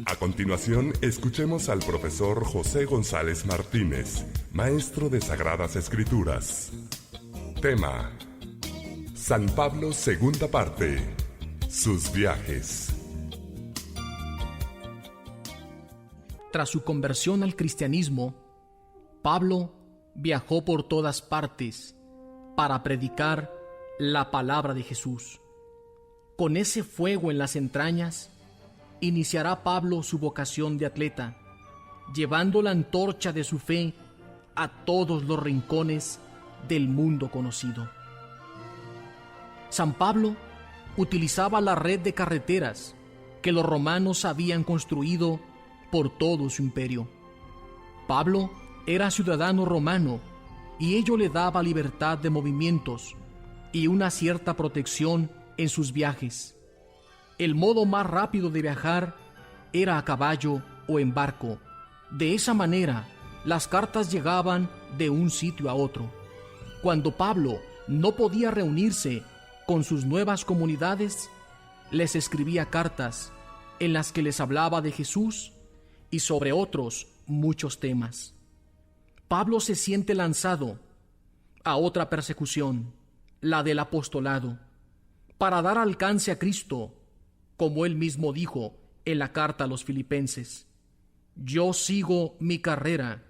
A continuación, escuchemos al profesor José González Martínez, maestro de Sagradas Escrituras. Tema: San Pablo, segunda parte. Sus viajes. Tras su conversión al cristianismo, Pablo viajó por todas partes para predicar la palabra de Jesús. Con ese fuego en las entrañas, iniciará Pablo su vocación de atleta, llevando la antorcha de su fe a todos los rincones del mundo conocido. San Pablo utilizaba la red de carreteras que los romanos habían construido por todo su imperio. Pablo era ciudadano romano y ello le daba libertad de movimientos y una cierta protección en sus viajes. El modo más rápido de viajar era a caballo o en barco. De esa manera, las cartas llegaban de un sitio a otro. Cuando Pablo no podía reunirse con sus nuevas comunidades, les escribía cartas en las que les hablaba de Jesús y sobre otros muchos temas. Pablo se siente lanzado a otra persecución, la del apostolado, para dar alcance a Cristo, como él mismo dijo en la carta a los Filipenses: yo sigo mi carrera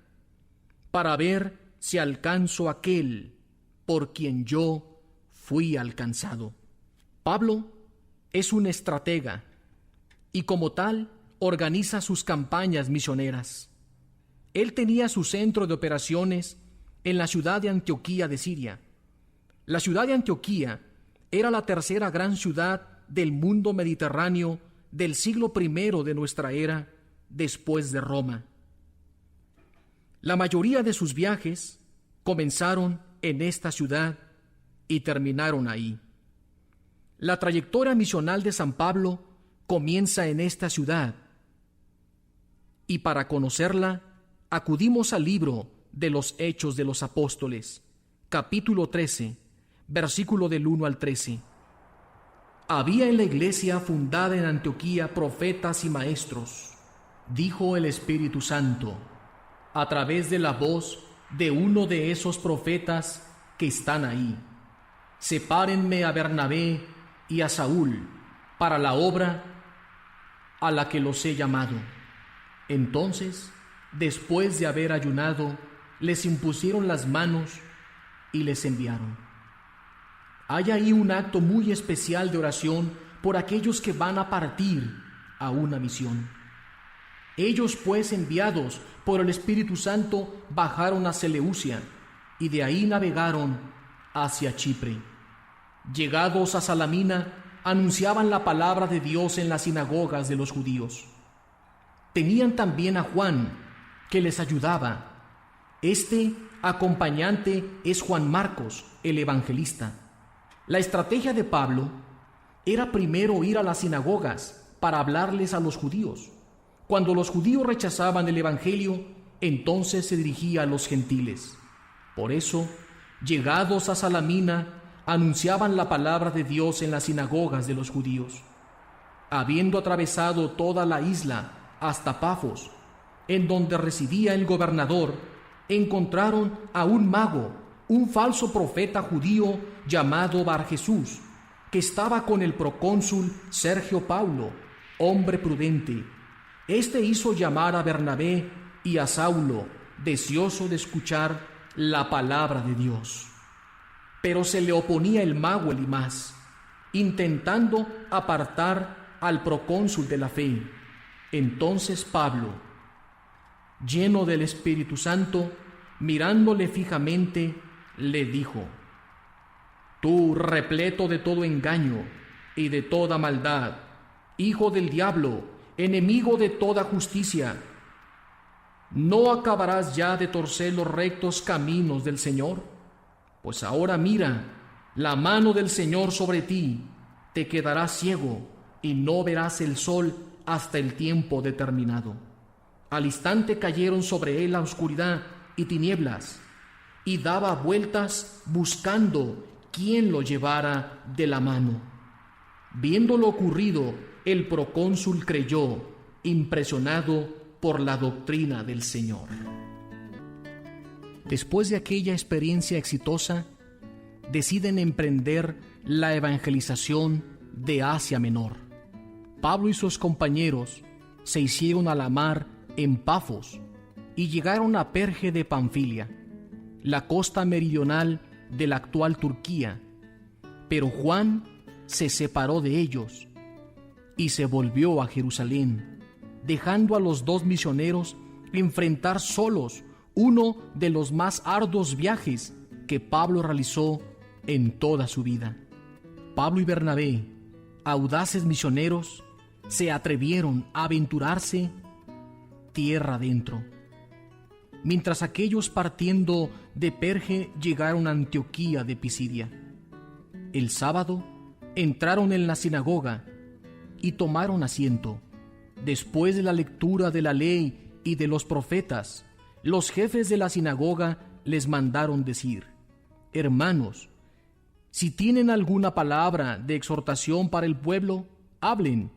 para ver si alcanzo aquel por quien yo fui alcanzado. Pablo es un estratega y como tal organiza sus campañas misioneras. Él tenía su centro de operaciones en la ciudad de Antioquía de Siria. La ciudad de Antioquía era la tercera gran ciudad del mundo mediterráneo del siglo I de nuestra era, después de Roma. La mayoría de sus viajes comenzaron en esta ciudad y terminaron ahí. La trayectoria misional de San Pablo comienza en esta ciudad, y para conocerla acudimos al libro de los Hechos de los Apóstoles, capítulo 13, versículo del 1 al 13. Había en la iglesia fundada en Antioquía profetas y maestros, dijo el Espíritu Santo, a través de la voz de uno de esos profetas que están ahí: sepárenme a Bernabé y a Saúl para la obra a la que los he llamado. Entonces, después de haber ayunado, les impusieron las manos y les enviaron. Hay ahí un acto muy especial de oración por aquellos que van a partir a una misión. Ellos, pues, enviados por el Espíritu Santo, bajaron a Seleucia y de ahí navegaron hacia Chipre. Llegados a Salamina, anunciaban la palabra de Dios en las sinagogas de los judíos. Tenían también a Juan, que les ayudaba. Este acompañante es Juan Marcos, el evangelista. La estrategia de Pablo era primero ir a las sinagogas para hablarles a los judíos. Cuando los judíos rechazaban el evangelio, entonces se dirigía a los gentiles. Por eso, llegados a Salamina, anunciaban la palabra de Dios en las sinagogas de los judíos. Habiendo atravesado toda la isla hasta Pafos, en donde residía el gobernador, encontraron a un mago, un falso profeta judío llamado Bar-Jesús, que estaba con el procónsul Sergio Paulo, hombre prudente. Este hizo llamar a Bernabé y a Saulo, deseoso de escuchar la palabra de Dios. Pero se le oponía el mago Elimas, intentando apartar al procónsul de la fe. Entonces Pablo, lleno del Espíritu Santo, mirándole fijamente, le dijo: tú, repleto de todo engaño y de toda maldad, hijo del diablo, enemigo de toda justicia, ¿no acabarás ya de torcer los rectos caminos del Señor? Pues ahora mira, la mano del Señor sobre ti, te quedarás ciego y no verás el sol hasta el tiempo determinado. Al instante cayeron sobre él la oscuridad y tinieblas, y daba vueltas buscando quién lo llevara de la mano. Viendo lo ocurrido, el procónsul creyó impresionado por la doctrina del Señor. Después de aquella experiencia exitosa, deciden emprender la evangelización de Asia Menor. Pablo y sus compañeros se hicieron a la mar en Pafos y llegaron a Perge de Panfilia, la costa meridional de la actual Turquía. Pero Juan se separó de ellos y se volvió a Jerusalén, dejando a los dos misioneros enfrentar solos uno de los más arduos viajes que Pablo realizó en toda su vida. Pablo y Bernabé, audaces misioneros, se atrevieron a aventurarse tierra adentro. Mientras aquellos partiendo de Perge llegaron a Antioquía de Pisidia. El sábado entraron en la sinagoga y tomaron asiento. Después de la lectura de la ley y de los profetas, los jefes de la sinagoga les mandaron decir: hermanos, si tienen alguna palabra de exhortación para el pueblo, hablen.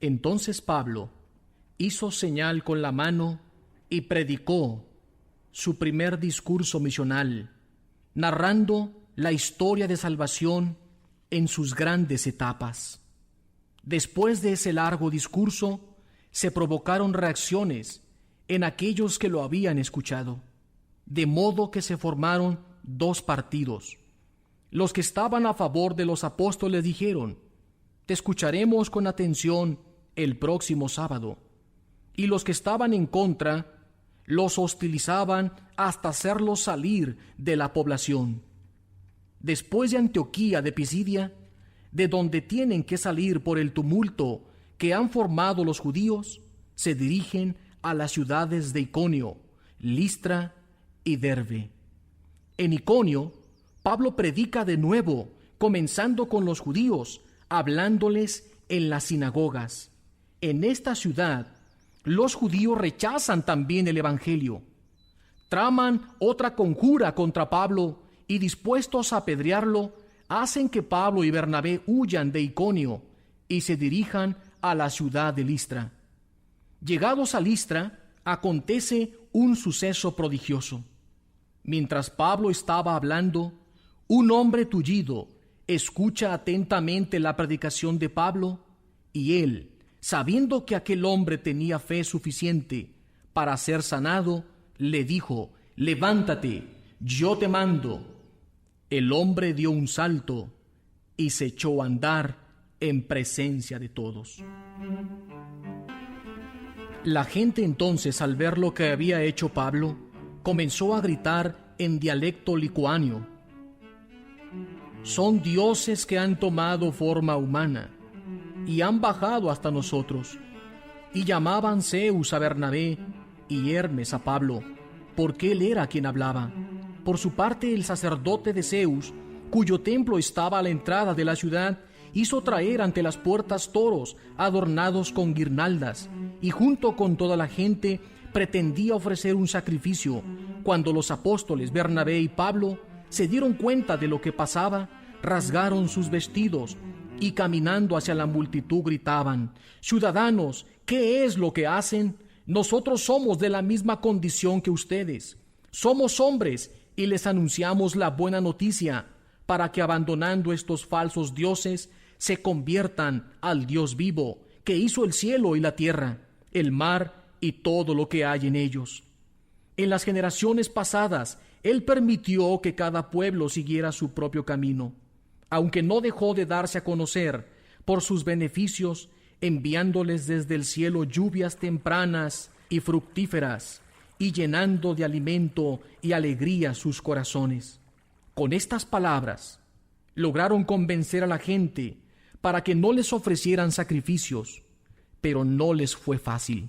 Entonces Pablo hizo señal con la mano y predicó su primer discurso misional, narrando la historia de salvación en sus grandes etapas. Después de ese largo discurso, se provocaron reacciones en aquellos que lo habían escuchado, de modo que se formaron dos partidos. Los que estaban a favor de los apóstoles dijeron: te escucharemos con atención el próximo sábado. Y los que estaban en contra los hostilizaban hasta hacerlos salir de la población. Después de Antioquía de Pisidia, de donde tienen que salir por el tumulto que han formado los judíos, se dirigen a las ciudades de Iconio, Listra y Derbe. En Iconio, Pablo predica de nuevo, comenzando con los judíos, hablándoles en las sinagogas. En esta ciudad, los judíos rechazan también el evangelio. Traman otra conjura contra Pablo y, dispuestos a apedrearlo, hacen que Pablo y Bernabé huyan de Iconio y se dirijan a la ciudad de Listra. Llegados a Listra, acontece un suceso prodigioso. Mientras Pablo estaba hablando, un hombre tullido escucha atentamente la predicación de Pablo, y él, sabiendo que aquel hombre tenía fe suficiente para ser sanado, le dijo: levántate, yo te mando. El hombre dio un salto y se echó a andar en presencia de todos. La gente entonces, al ver lo que había hecho Pablo, comenzó a gritar en dialecto licuanio: son dioses que han tomado forma humana y han bajado hasta nosotros. Y llamaban Zeus a Bernabé y Hermes a Pablo, porque él era quien hablaba. Por su parte, el sacerdote de Zeus, cuyo templo estaba a la entrada de la ciudad, hizo traer ante las puertas toros adornados con guirnaldas, y junto con toda la gente pretendía ofrecer un sacrificio. Cuando los apóstoles Bernabé y Pablo se dieron cuenta de lo que pasaba, rasgaron sus vestidos y, caminando hacia la multitud, gritaban: ciudadanos, ¿qué es lo que hacen? Nosotros somos de la misma condición que ustedes. Somos hombres y les anunciamos la buena noticia, para que, abandonando estos falsos dioses, se conviertan al Dios vivo, que hizo el cielo y la tierra, el mar y todo lo que hay en ellos. En las generaciones pasadas, Él permitió que cada pueblo siguiera su propio camino, aunque no dejó de darse a conocer por sus beneficios, enviándoles desde el cielo lluvias tempranas y fructíferas, y llenando de alimento y alegría sus corazones. Con estas palabras, lograron convencer a la gente para que no les ofrecieran sacrificios, pero no les fue fácil.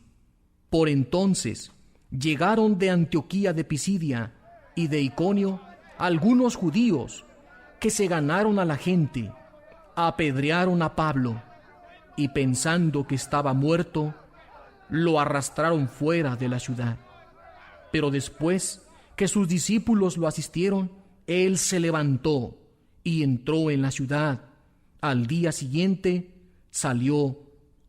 Por entonces llegaron de Antioquía de Pisidia y de Iconio algunos judíos que se ganaron a la gente, apedrearon a Pablo y, pensando que estaba muerto, lo arrastraron fuera de la ciudad. Pero después que sus discípulos lo asistieron, él se levantó y entró en la ciudad. Al día siguiente salió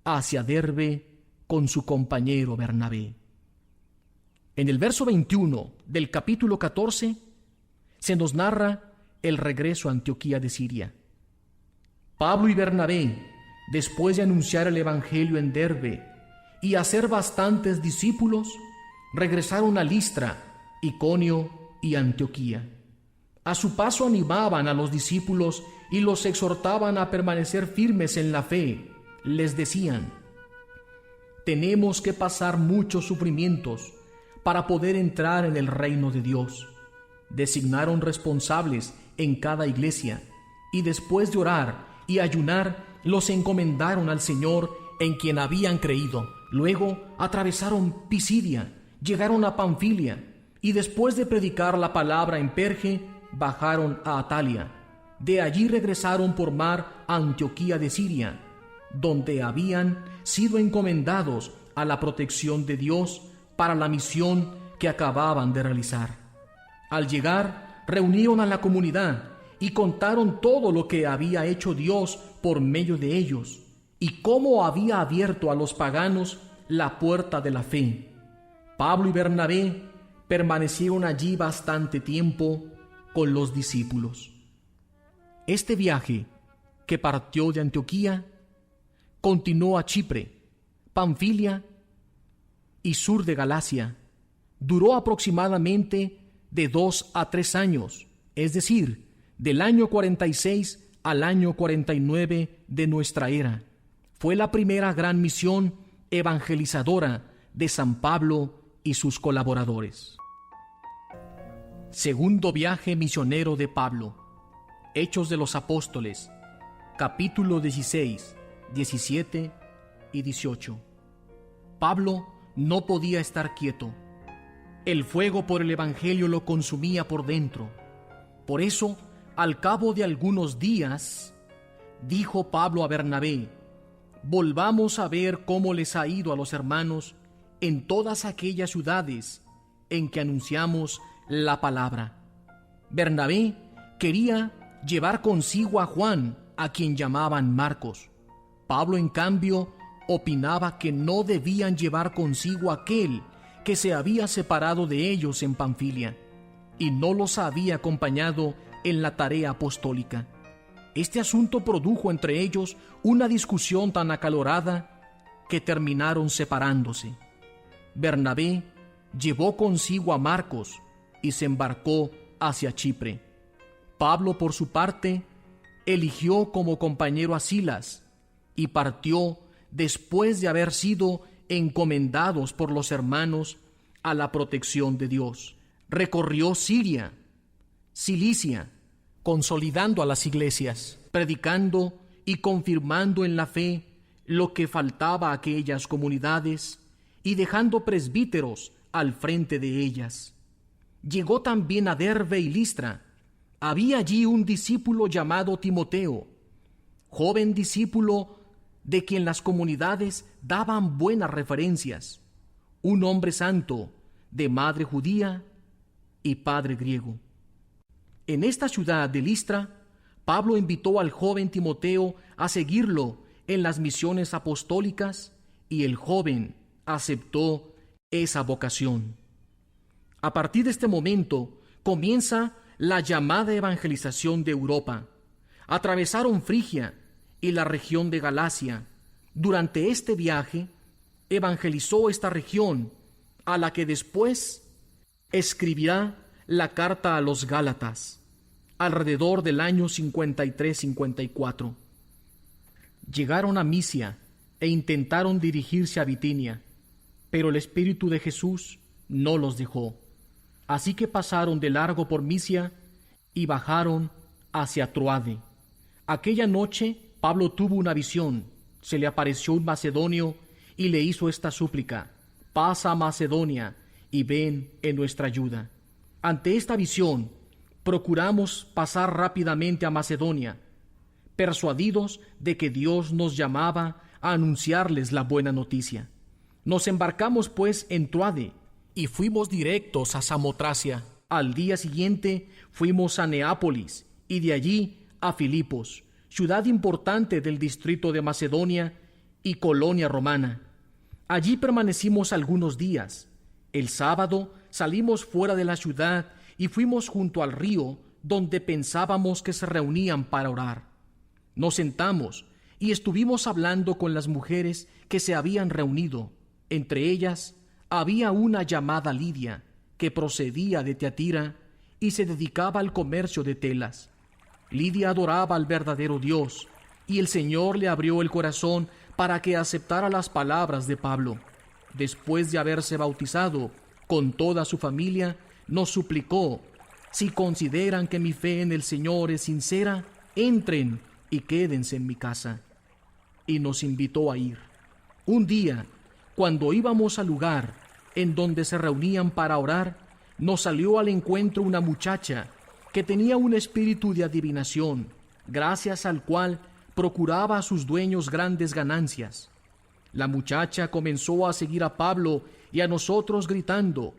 hacia Derbe con su compañero Bernabé. En el verso 21 del capítulo 14 se nos narra el regreso a Antioquía de Siria. Pablo y Bernabé, después de anunciar el evangelio en Derbe y hacer bastantes discípulos, regresaron a Listra, Iconio y Antioquía. A su paso animaban a los discípulos y los exhortaban a permanecer firmes en la fe. Les decían: tenemos que pasar muchos sufrimientos para poder entrar en el reino de Dios. Designaron responsables en cada iglesia y después de orar y ayunar, los encomendaron al Señor en quien habían creído. Luego atravesaron Pisidia, llegaron a Panfilia y después de predicar la palabra en Perge, bajaron a Atalia. De allí regresaron por mar a Antioquía de Siria, donde habían sido encomendados a la protección de Dios para la misión que acababan de realizar. Al llegar, reunieron a la comunidad y contaron todo lo que había hecho Dios por medio de ellos y cómo había abierto a los paganos la puerta de la fe. Pablo y Bernabé permanecieron allí bastante tiempo con los discípulos. Este viaje, que partió de Antioquía, continuó a Chipre, Panfilia y sur de Galacia. Duró aproximadamente de 2 a 3 años, es decir, del año 46 al año 49 de nuestra era. Fue la primera gran misión evangelizadora de San Pablo y sus colaboradores. Segundo viaje misionero de Pablo. Hechos de los Apóstoles, capítulo 16, 17 y 18. Pablo no podía estar quieto. El fuego por el evangelio lo consumía por dentro. Por eso, al cabo de algunos días, dijo Pablo a Bernabé: volvamos a ver cómo les ha ido a los hermanos en todas aquellas ciudades en que anunciamos la palabra. Bernabé quería llevar consigo a Juan, a quien llamaban Marcos. Pablo, en cambio, opinaba que no debían llevar consigo a aquel que se había separado de ellos en Panfilia y no los había acompañado en la tarea apostólica. Este asunto produjo entre ellos una discusión tan acalorada que terminaron separándose. Bernabé llevó consigo a Marcos y se embarcó hacia Chipre. Pablo, por su parte, eligió como compañero a Silas y partió después de haber sido encomendados por los hermanos a la protección de Dios. Recorrió Siria, Cilicia, consolidando a las iglesias, predicando y confirmando en la fe lo que faltaba a aquellas comunidades y dejando presbíteros al frente de ellas. Llegó también a Derbe y Listra. Había allí un discípulo llamado Timoteo, joven discípulo de quien las comunidades daban buenas referencias, un hombre santo, de madre judía y padre griego. En esta ciudad de Listra, Pablo invitó al joven Timoteo a seguirlo en las misiones apostólicas y el joven aceptó esa vocación. A partir de este momento comienza la llamada evangelización de Europa. Atravesaron Frigia y la región de Galacia. Durante este viaje evangelizó esta región, a la que después escribirá la carta a los Gálatas, alrededor del año 53-54. Llegaron a Misia e intentaron dirigirse a Bitinia, pero el Espíritu de Jesús no los dejó. Así que pasaron de largo por Misia y bajaron hacia Troade. Aquella noche Pablo tuvo una visión. Se le apareció un macedonio y le hizo esta súplica: pasa a Macedonia y ven en nuestra ayuda. Ante esta visión, procuramos pasar rápidamente a Macedonia, persuadidos de que Dios nos llamaba a anunciarles la buena noticia. Nos embarcamos pues en Troade y fuimos directos a Samotracia. Al día siguiente fuimos a Neápolis y de allí a Filipos, ciudad importante del distrito de Macedonia y colonia romana. Allí permanecimos algunos días. El sábado salimos fuera de la ciudad y fuimos junto al río, donde pensábamos que se reunían para orar. Nos sentamos y estuvimos hablando con las mujeres que se habían reunido. Entre ellas había una llamada Lidia, que procedía de Tiatira y se dedicaba al comercio de telas. Lidia adoraba al verdadero Dios, y el Señor le abrió el corazón para que aceptara las palabras de Pablo. Después de haberse bautizado con toda su familia, nos suplicó: si consideran que mi fe en el Señor es sincera, entren y quédense en mi casa. Y nos invitó a ir. Un día, cuando íbamos al lugar en donde se reunían para orar, nos salió al encuentro una muchacha que tenía un espíritu de adivinación, gracias al cual procuraba a sus dueños grandes ganancias. La muchacha comenzó a seguir a Pablo y a nosotros gritando: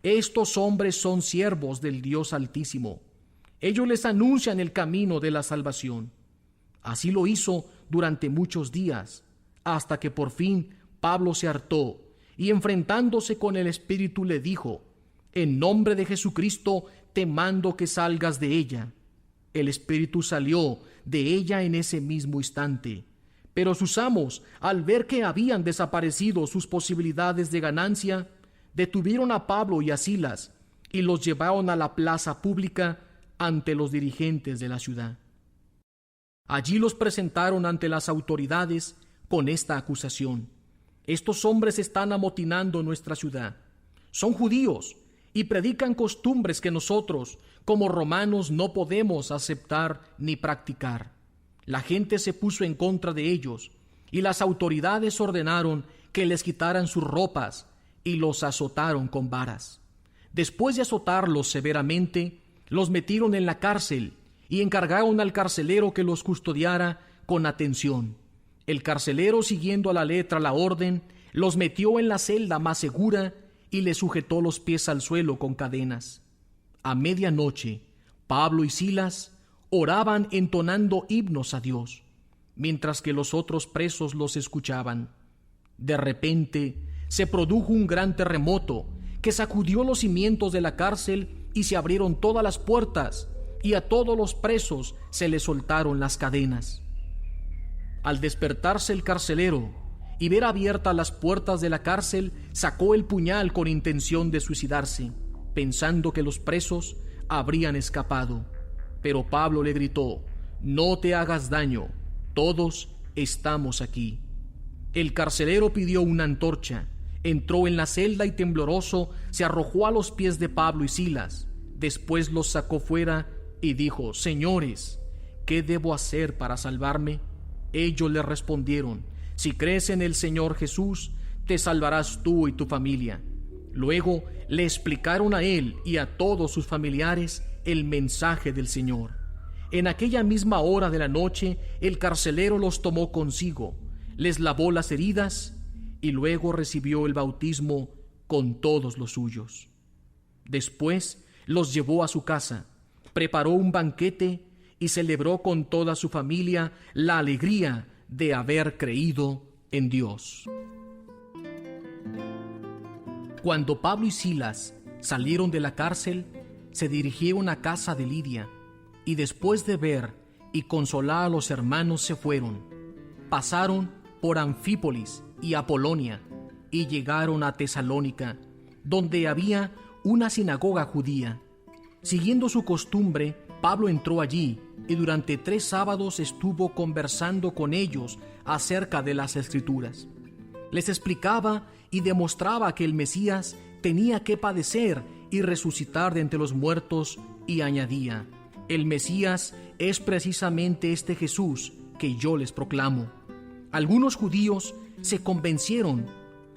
estos hombres son siervos del Dios Altísimo. Ellos les anuncian el camino de la salvación. Así lo hizo durante muchos días, hasta que por fin Pablo se hartó y, enfrentándose con el espíritu, le dijo: en nombre de Jesucristo te mando que salgas de ella. El espíritu salió de ella en ese mismo instante, pero sus amos, al ver que habían desaparecido sus posibilidades de ganancia, detuvieron a Pablo y a Silas y los llevaron a la plaza pública ante los dirigentes de la ciudad. Allí los presentaron ante las autoridades con esta acusación: estos hombres están amotinando nuestra ciudad. Son judíos y predican costumbres que nosotros, como romanos, no podemos aceptar ni practicar. La gente se puso en contra de ellos, y las autoridades ordenaron que les quitaran sus ropas y los azotaron con varas. Después de azotarlos severamente, los metieron en la cárcel y encargaron al carcelero que los custodiara con atención. El carcelero, siguiendo a la letra la orden, los metió en la celda más segura y les sujetó los pies al suelo con cadenas. A medianoche, Pablo y Silas oraban entonando himnos a Dios, mientras que los otros presos los escuchaban. De repente se produjo un gran terremoto que sacudió los cimientos de la cárcel y se abrieron todas las puertas, y a todos los presos se les soltaron las cadenas. Al despertarse el carcelero y ver abiertas las puertas de la cárcel, sacó el puñal con intención de suicidarse, pensando que los presos habrían escapado. Pero Pablo le gritó: no te hagas daño, todos estamos aquí. El carcelero pidió una antorcha, entró en la celda y tembloroso se arrojó a los pies de Pablo y Silas. Después los sacó fuera y dijo: señores, ¿qué debo hacer para salvarme? Ellos le respondieron: si crees en el Señor Jesús, te salvarás tú y tu familia. Luego le explicaron a él y a todos sus familiares el mensaje del Señor. En aquella misma hora de la noche, el carcelero los tomó consigo, les lavó las heridas y luego recibió el bautismo con todos los suyos. Después los llevó a su casa, preparó un banquete y celebró con toda su familia la alegría de haber creído en Dios. Cuando Pablo y Silas salieron de la cárcel, se dirigieron a casa de Lidia, y después de ver y consolar a los hermanos se fueron. Pasaron por Anfípolis y Apolonia, y llegaron a Tesalónica, donde había una sinagoga judía. Siguiendo su costumbre, Pablo entró allí y durante 3 sábados estuvo conversando con ellos acerca de las Escrituras. Les explicaba y demostraba que el Mesías tenía que padecer y resucitar de entre los muertos, y añadía: el Mesías es precisamente este Jesús que yo les proclamo. Algunos judíos se convencieron,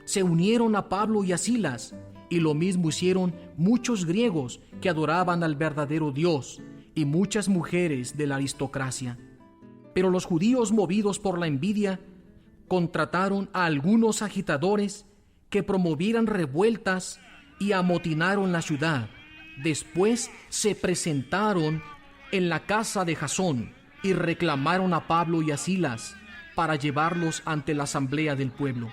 se unieron a Pablo y a Silas, y lo mismo hicieron muchos griegos que adoraban al verdadero Dios y muchas mujeres de la aristocracia. Pero los judíos, movidos por la envidia, contrataron a algunos agitadores que promovieran revueltas y amotinaron la ciudad. Después se presentaron en la casa de Jasón y reclamaron a Pablo y a Silas para llevarlos ante la asamblea del pueblo.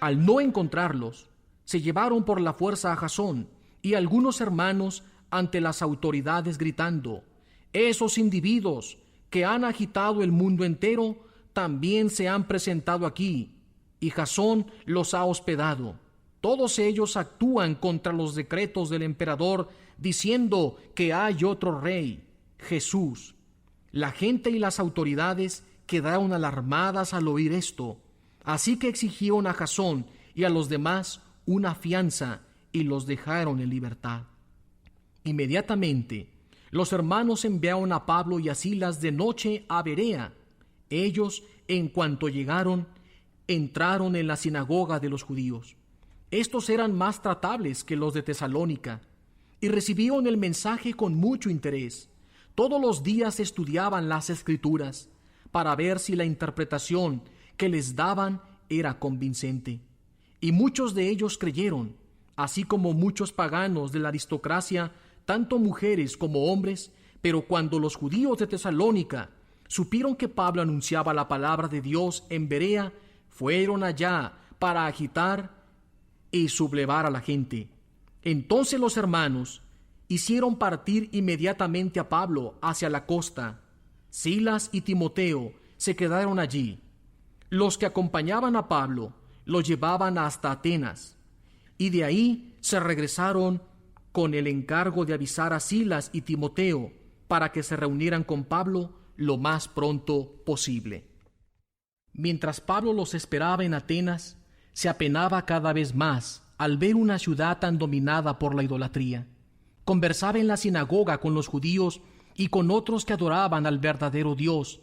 Al no encontrarlos, se llevaron por la fuerza a Jasón y algunos hermanos ante las autoridades gritando: esos individuos que han agitado el mundo entero también se han presentado aquí, y Jasón los ha hospedado. Todos ellos actúan contra los decretos del emperador, diciendo que hay otro rey, Jesús. La gente y las autoridades quedaron alarmadas al oír esto, así que exigieron a Jasón y a los demás una fianza y los dejaron en libertad. Inmediatamente, los hermanos enviaron a Pablo y a Silas de noche a Berea. Ellos, en cuanto llegaron, entraron en la sinagoga de los judíos. Estos eran más tratables que los de Tesalónica, y recibieron el mensaje con mucho interés. Todos los días estudiaban las Escrituras para ver si la interpretación que les daban era convincente. Y muchos de ellos creyeron, así como muchos paganos de la aristocracia, tanto mujeres como hombres. Pero cuando los judíos de Tesalónica supieron que Pablo anunciaba la palabra de Dios en Berea, fueron allá para agitar y sublevar a la gente. Entonces los hermanos hicieron partir inmediatamente a Pablo hacia la costa. Silas y Timoteo se quedaron allí. Los que acompañaban a Pablo lo llevaban hasta Atenas, y de ahí se regresaron con el encargo de avisar a Silas y Timoteo para que se reunieran con Pablo lo más pronto posible. Mientras Pablo los esperaba en Atenas, se apenaba cada vez más al ver una ciudad tan dominada por la idolatría. Conversaba en la sinagoga con los judíos y con otros que adoraban al verdadero Dios,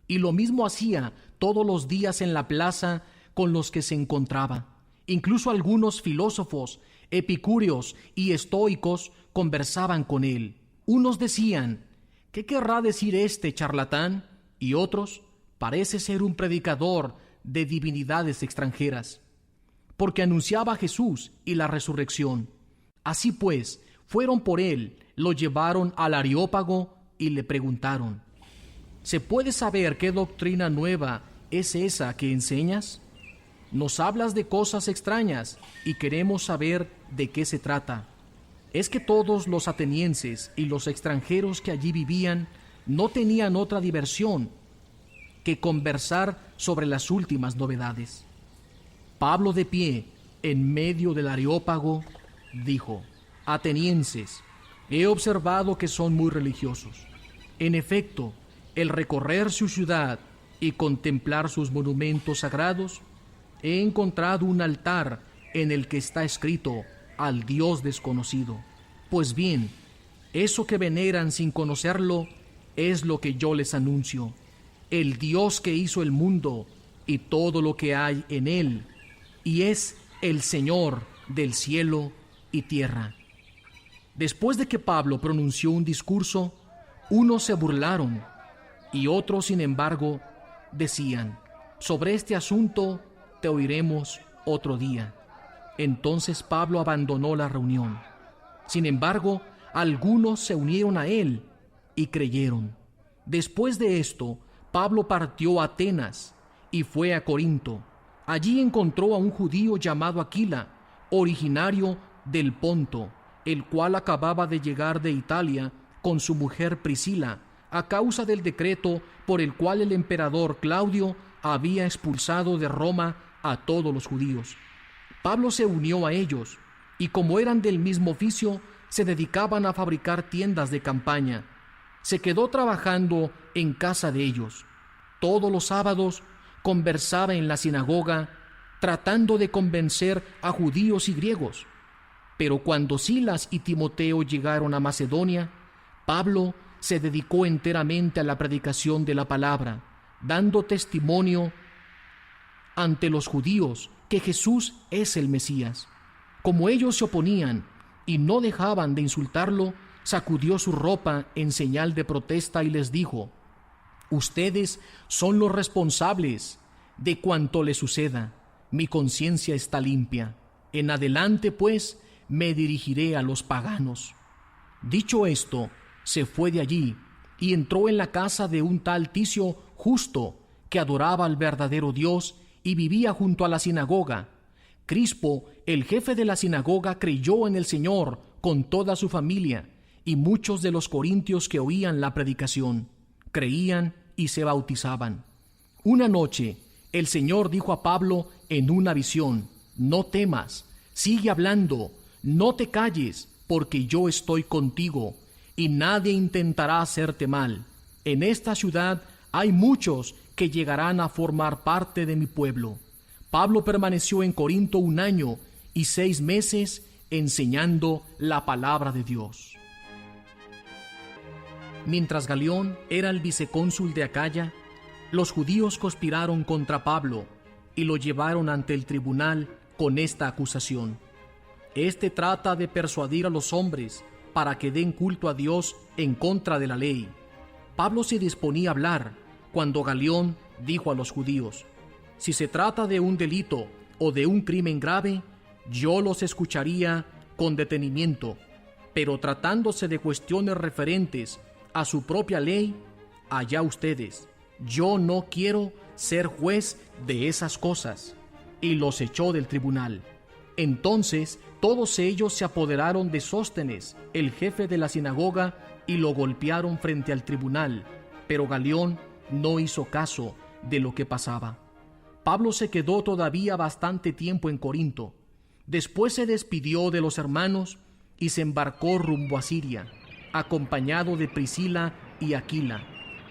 y lo mismo hacía todos los días en la plaza con los que se encontraba. Incluso algunos filósofos, epicúreos y estoicos conversaban con él. Unos decían: ¿qué querrá decir este charlatán? Y otros: parece ser un predicador de divinidades extranjeras, porque anunciaba a Jesús y la resurrección. Así pues, fueron por él, lo llevaron al Areópago y le preguntaron: ¿se puede saber qué doctrina nueva es esa que enseñas? Nos hablas de cosas extrañas y queremos saber de qué se trata. Es que todos los atenienses y los extranjeros que allí vivían no tenían otra diversión que conversar sobre las últimas novedades. Pablo, de pie en medio del Areópago, dijo: Atenienses, he observado que son muy religiosos. En efecto, el recorrer su ciudad y contemplar sus monumentos sagrados, he encontrado un altar en el que está escrito al Dios desconocido. Pues bien, eso que veneran sin conocerlo es lo que yo les anuncio: el Dios que hizo el mundo y todo lo que hay en él, y es el Señor del cielo y tierra. Después de que Pablo pronunció un discurso, unos se burlaron y otros, sin embargo, decían: sobre este asunto te oiremos otro día. Entonces Pablo abandonó la reunión. Sin embargo, algunos se unieron a él y creyeron. Después de esto, Pablo partió a Atenas y fue a Corinto. Allí encontró a un judío llamado Aquila, originario del Ponto, el cual acababa de llegar de Italia con su mujer Priscila, a causa del decreto por el cual el emperador Claudio había expulsado de Roma a todos los judíos. Pablo se unió a ellos, y como eran del mismo oficio, se dedicaban a fabricar tiendas de campaña. Se quedó trabajando en casa de ellos. Todos los sábados conversaba en la sinagoga, tratando de convencer a judíos y griegos. Pero cuando Silas y Timoteo llegaron a Macedonia, Pablo se dedicó enteramente a la predicación de la palabra, dando testimonio ante los judíos que Jesús es el Mesías. Como ellos se oponían y no dejaban de insultarlo, sacudió su ropa en señal de protesta y les dijo: ustedes son los responsables de cuanto les suceda. Mi conciencia está limpia. En adelante, pues, me dirigiré a los paganos. Dicho esto, se fue de allí y entró en la casa de un tal Ticio Justo, que adoraba al verdadero Dios y vivía junto a la sinagoga. Crispo, el jefe de la sinagoga, creyó en el Señor con toda su familia, y muchos de los corintios que oían la predicación creían y se bautizaban. Una noche, el Señor dijo a Pablo en una visión: no temas, sigue hablando, no te calles, porque yo estoy contigo, y nadie intentará hacerte mal. En esta ciudad hay muchos que llegarán a formar parte de mi pueblo. Pablo permaneció en Corinto 1 año y 6 meses enseñando la palabra de Dios. Mientras Galión era el vicecónsul de Acaya, los judíos conspiraron contra Pablo y lo llevaron ante el tribunal con esta acusación: este trata de persuadir a los hombres para que den culto a Dios en contra de la ley. Pablo se disponía a hablar cuando Galión dijo a los judíos: si se trata de un delito o de un crimen grave, yo los escucharía con detenimiento, pero tratándose de cuestiones referentes a su propia ley, allá ustedes. Yo no quiero ser juez de esas cosas. Y los echó del tribunal. Entonces todos ellos se apoderaron de Sóstenes, el jefe de la sinagoga, y lo golpearon frente al tribunal, pero Galión no hizo caso de lo que pasaba. Pablo se quedó todavía bastante tiempo en Corinto. Después se despidió de los hermanos y se embarcó rumbo a Siria, acompañado de Priscila y Aquila.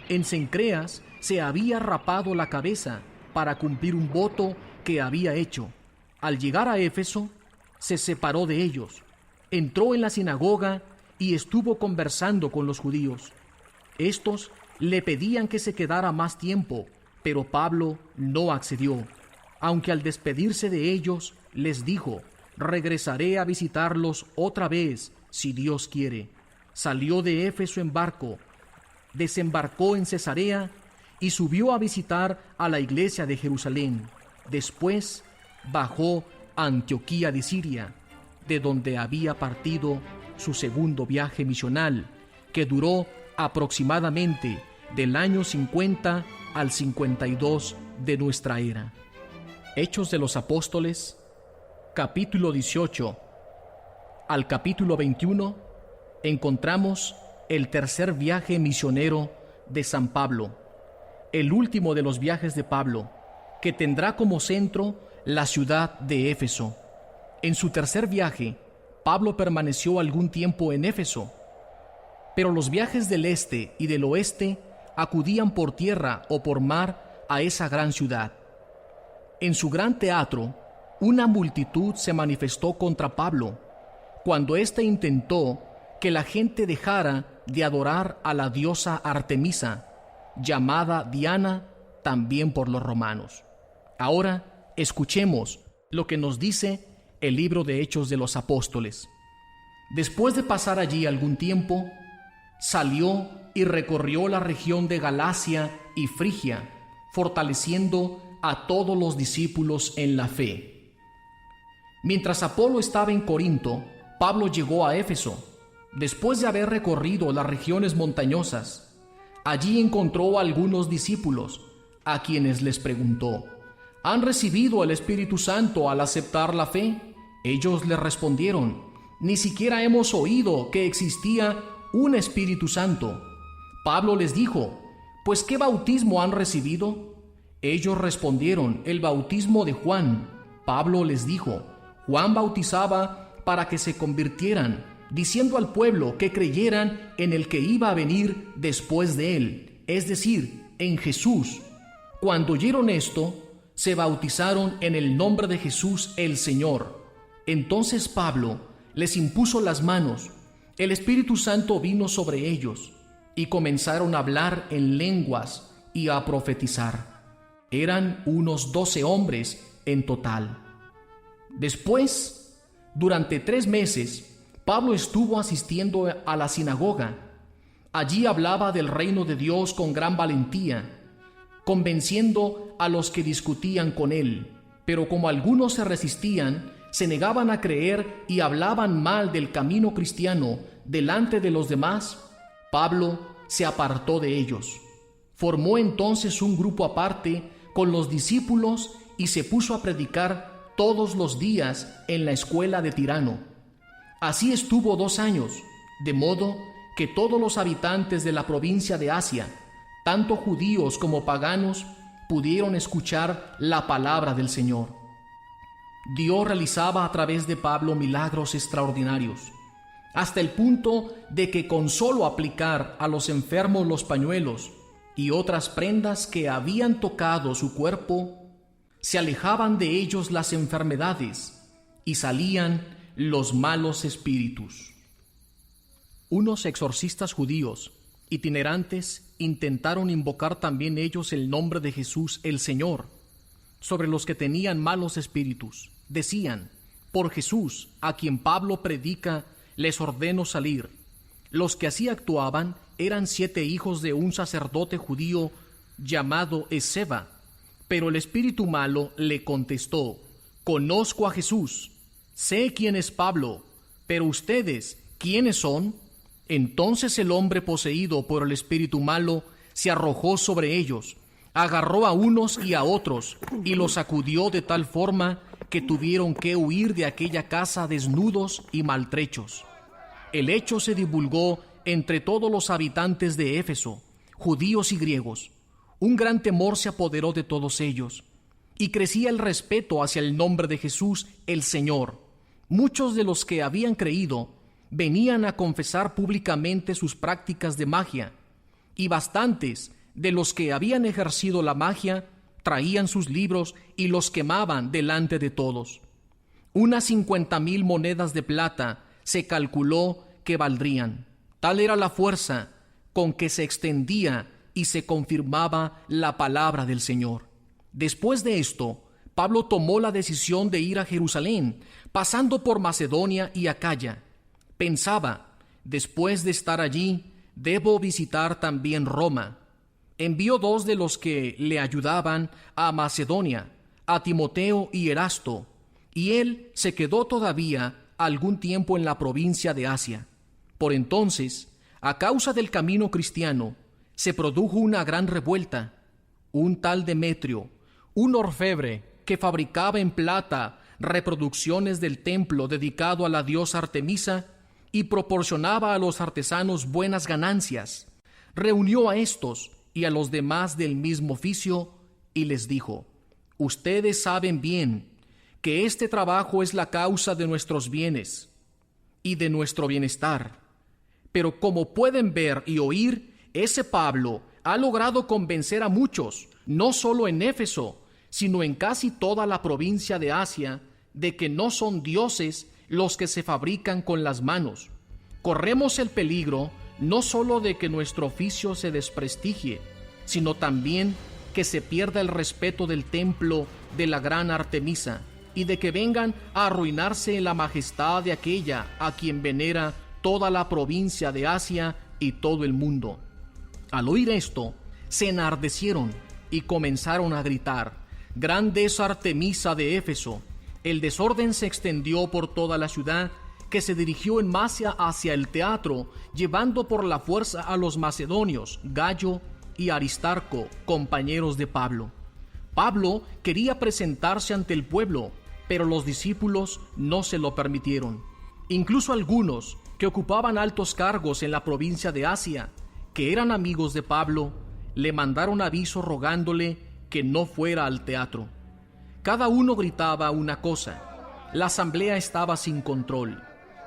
En Cencreas se había rapado la cabeza para cumplir un voto que había hecho. Al llegar a Éfeso, se separó de ellos, entró en la sinagoga y estuvo conversando con los judíos. Estos le pedían que se quedara más tiempo, pero Pablo no accedió, aunque al despedirse de ellos les dijo: regresaré a visitarlos otra vez, si Dios quiere. Salió de Éfeso en barco, desembarcó en Cesarea y subió a visitar a la iglesia de Jerusalén. Después bajó a Antioquía de Siria, de donde había partido su segundo viaje misional, que duró aproximadamente del año 50 al 52 de nuestra era. Hechos de los Apóstoles, capítulo 18 al capítulo 21, encontramos el tercer viaje misionero de San Pablo, el último de los viajes de Pablo, que tendrá como centro la ciudad de Éfeso. En su tercer viaje, Pablo permaneció algún tiempo en Éfeso, pero los viajes del este y del oeste acudían por tierra o por mar a esa gran ciudad. En su gran teatro, una multitud se manifestó contra Pablo, cuando éste intentó que la gente dejara de adorar a la diosa Artemisa, llamada Diana también por los romanos. Ahora escuchemos lo que nos dice el libro de Hechos de los Apóstoles. Después de pasar allí algún tiempo, salió y recorrió la región de Galacia y Frigia, fortaleciendo a todos los discípulos en la fe. Mientras Apolo estaba en Corinto, Pablo llegó a Éfeso. Después de haber recorrido las regiones montañosas, allí encontró a algunos discípulos, a quienes les preguntó: ¿han recibido el Espíritu Santo al aceptar la fe? Ellos le respondieron: ni siquiera hemos oído que existía un Espíritu Santo. Pablo les dijo: ¿pues qué bautismo han recibido? Ellos respondieron: el bautismo de Juan. Pablo les dijo: Juan bautizaba para que se convirtieran, diciendo al pueblo que creyeran en el que iba a venir después de él, es decir, en Jesús. Cuando oyeron esto, se bautizaron en el nombre de Jesús el Señor. Entonces Pablo les impuso las manos. El Espíritu Santo vino sobre ellos, y comenzaron a hablar en lenguas y a profetizar. Eran unos 12 hombres en total. Después, durante 3 meses, Pablo estuvo asistiendo a la sinagoga. Allí hablaba del reino de Dios con gran valentía, convenciendo a los que discutían con él. Pero como algunos se resistían, se negaban a creer y hablaban mal del camino cristiano delante de los demás, Pablo se apartó de ellos. Formó entonces un grupo aparte con los discípulos y se puso a predicar todos los días en la escuela de Tirano. Así estuvo 2 años, de modo que todos los habitantes de la provincia de Asia, tanto judíos como paganos, pudieron escuchar la palabra del Señor. Dios realizaba a través de Pablo milagros extraordinarios, hasta el punto de que con solo aplicar a los enfermos los pañuelos y otras prendas que habían tocado su cuerpo, se alejaban de ellos las enfermedades y salían los malos espíritus. Unos exorcistas judíos itinerantes intentaron invocar también ellos el nombre de Jesús el Señor sobre los que tenían malos espíritus. Decían: por Jesús, a quien Pablo predica, les ordeno salir. Los que así actuaban eran 7 hijos de un sacerdote judío llamado Esceva. Pero el espíritu malo le contestó: conozco a Jesús, sé quién es Pablo, pero ustedes, ¿quiénes son? Entonces el hombre poseído por el espíritu malo se arrojó sobre ellos, agarró a unos y a otros y los sacudió de tal forma que tuvieron que huir de aquella casa desnudos y maltrechos. El hecho se divulgó entre todos los habitantes de Éfeso, judíos y griegos. Un gran temor se apoderó de todos ellos, y crecía el respeto hacia el nombre de Jesús el Señor. Muchos de los que habían creído venían a confesar públicamente sus prácticas de magia, y bastantes de los que habían ejercido la magia traían sus libros y los quemaban delante de todos. Unas 50,000 monedas de plata se calculó que valdrían. Tal era la fuerza con que se extendía y se confirmaba la palabra del Señor. Después de esto, Pablo tomó la decisión de ir a Jerusalén, pasando por Macedonia y Acaya. Pensaba: después de estar allí, debo visitar también Roma. Envió 2 de los que le ayudaban a Macedonia, a Timoteo y Erasto, y él se quedó todavía algún tiempo en la provincia de Asia. Por entonces, a causa del camino cristiano, se produjo una gran revuelta. Un tal Demetrio, un orfebre que fabricaba en plata reproducciones del templo dedicado a la diosa Artemisa y proporcionaba a los artesanos buenas ganancias, reunió a estos y a los demás del mismo oficio y les dijo: ustedes saben bien que este trabajo es la causa de nuestros bienes y de nuestro bienestar, pero como pueden ver y oír, ese Pablo ha logrado convencer a muchos, no solo en Éfeso, sino en casi toda la provincia de Asia, de que no son dioses los que se fabrican con las manos. Corremos el peligro no solo de que nuestro oficio se desprestigie, sino también que se pierda el respeto del templo de la gran Artemisa, y de que vengan a arruinarse la majestad de aquella a quien venera toda la provincia de Asia y todo el mundo. Al oír esto, se enardecieron y comenzaron a gritar: grande es Artemisa de Éfeso. El desorden se extendió por toda la ciudad, que se dirigió en masa hacia el teatro, llevando por la fuerza a los macedonios, Gayo y Aristarco, compañeros de Pablo. Pablo quería presentarse ante el pueblo, pero los discípulos no se lo permitieron. Incluso algunos que ocupaban altos cargos en la provincia de Asia, que eran amigos de Pablo, le mandaron aviso rogándole que no fuera al teatro. Cada uno gritaba una cosa. La asamblea estaba sin control,